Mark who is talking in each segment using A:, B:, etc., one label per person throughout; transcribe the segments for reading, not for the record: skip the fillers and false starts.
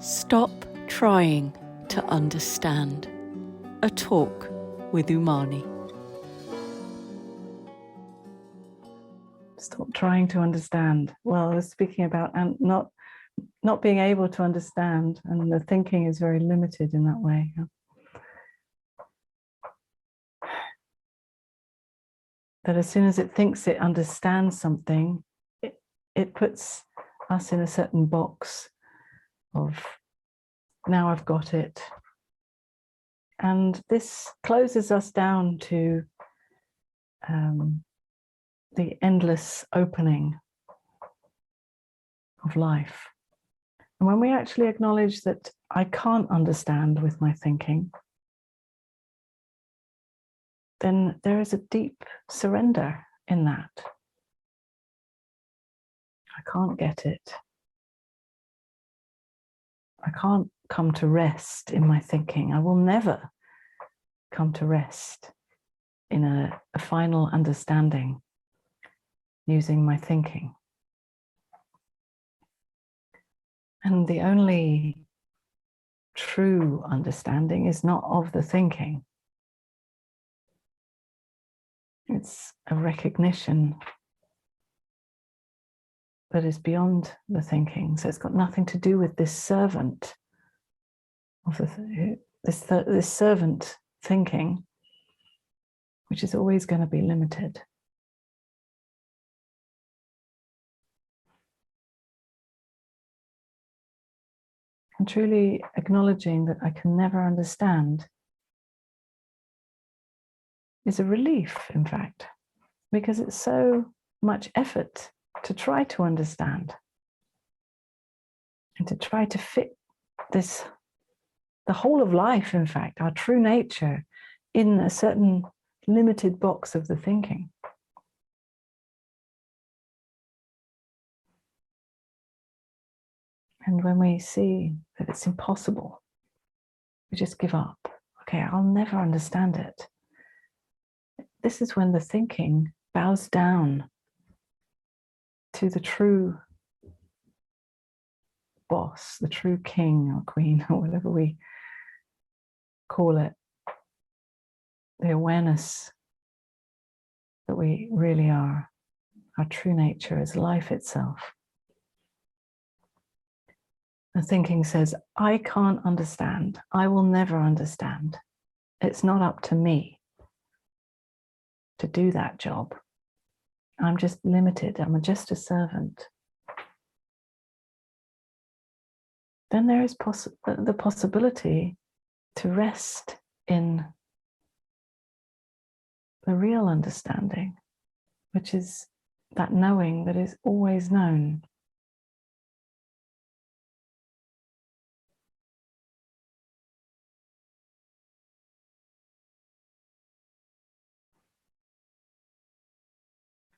A: Stop trying to understand. A talk with Unmani.
B: Stop trying to understand. Well, I was speaking about not being able to understand, and the thinking is very limited in that way. That as soon as it thinks it understands something, it puts us in a certain box of, now I've got it. And this closes us down to the endless opening of life. And when we actually acknowledge that I can't understand with my thinking, then there is a deep surrender in that. I can't get it. I can't come to rest in my thinking. I will never come to rest in a final understanding using my thinking. And the only true understanding is not of the thinking. It's a recognition that is beyond the thinking. So it's got nothing to do with this servant of this servant thinking, which is always going to be limited. And truly acknowledging that I can never understand is a relief, in fact, because it's so much effort to try to understand and to try to fit the whole of life, in fact, our true nature, in a certain limited box of the thinking. And when we see that it's impossible, we just give up. Okay, I'll never understand it. This is when the thinking bows down to the true boss, the true king or queen, or whatever we call it, the awareness that we really are, our true nature is life itself. The thinking says, I can't understand. I will never understand. It's not up to me to do that job. I'm just limited. I'm just a servant. Then there is the possibility to rest in the real understanding, which is that knowing that is always known.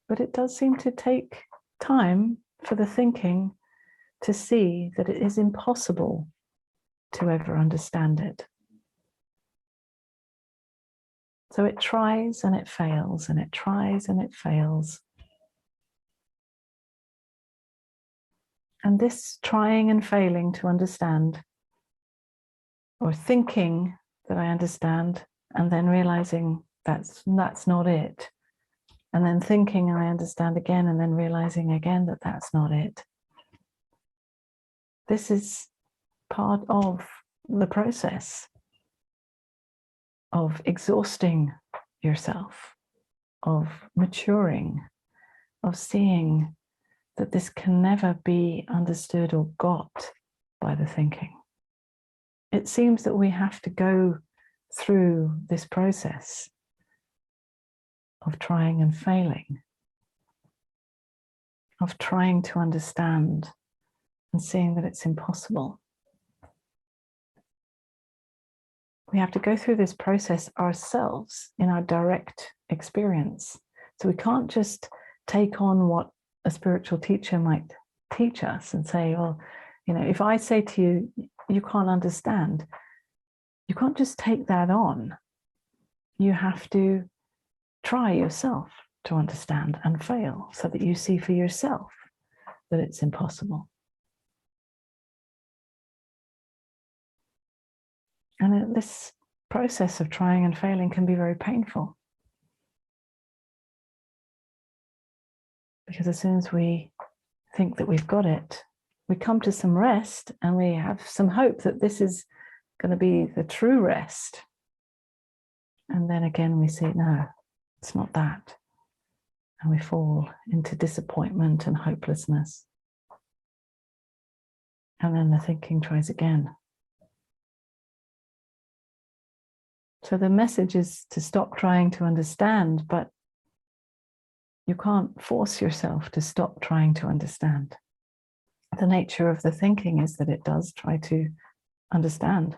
B: But it does seem to take time for the thinking to see that it is impossible to ever understand it. So it tries and it fails, and it tries and it fails. And this trying and failing to understand, or thinking that I understand, and then realizing that's not it, and then thinking I understand again, and then realizing again that that's not it. This is part of the process of exhausting yourself, of maturing, of seeing that this can never be understood or got by the thinking. It seems that we have to go through this process of trying and failing, of trying to understand and seeing that it's impossible. We have to go through this process ourselves in our direct experience. So we can't just take on what a spiritual teacher might teach us and say, well, if I say to you, you can't understand, you can't just take that on. You have to try yourself to understand and fail so that you see for yourself that it's impossible. And this process of trying and failing can be very painful. Because as soon as we think that we've got it, we come to some rest and we have some hope that this is going to be the true rest. And then again, we say, no, it's not that. And we fall into disappointment and hopelessness. And then the thinking tries again. So the message is to stop trying to understand, but you can't force yourself to stop trying to understand. The nature of the thinking is that it does try to understand.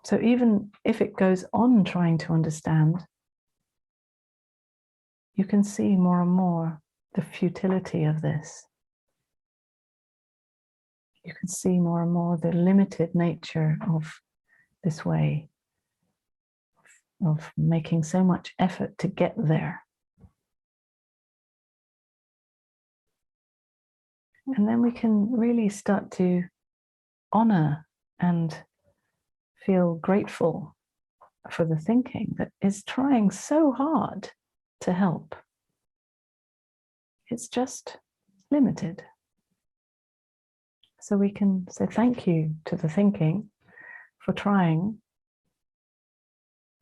B: So even if it goes on trying to understand, you can see more and more the futility of this. You can see more and more the limited nature of this way of making so much effort to get there. And then we can really start to honor and feel grateful for the thinking that is trying so hard to help. It's just limited. So we can say thank you to the thinking for trying,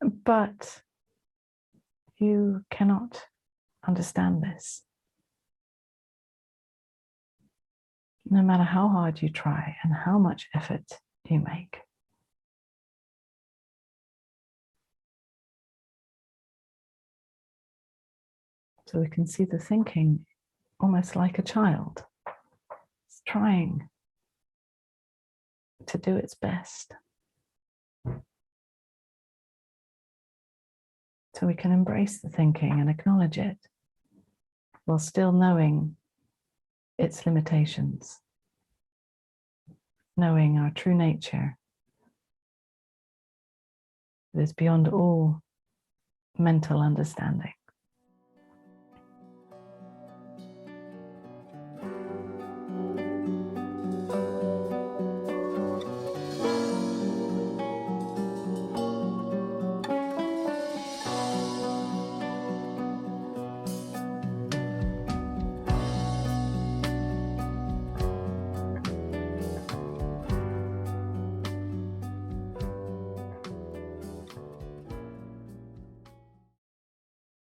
B: but you cannot understand this. No matter how hard you try and how much effort you make. So we can see the thinking almost like a child. It's trying to do its best. So we can embrace the thinking and acknowledge it while still knowing its limitations, knowing our true nature that is beyond all mental understanding.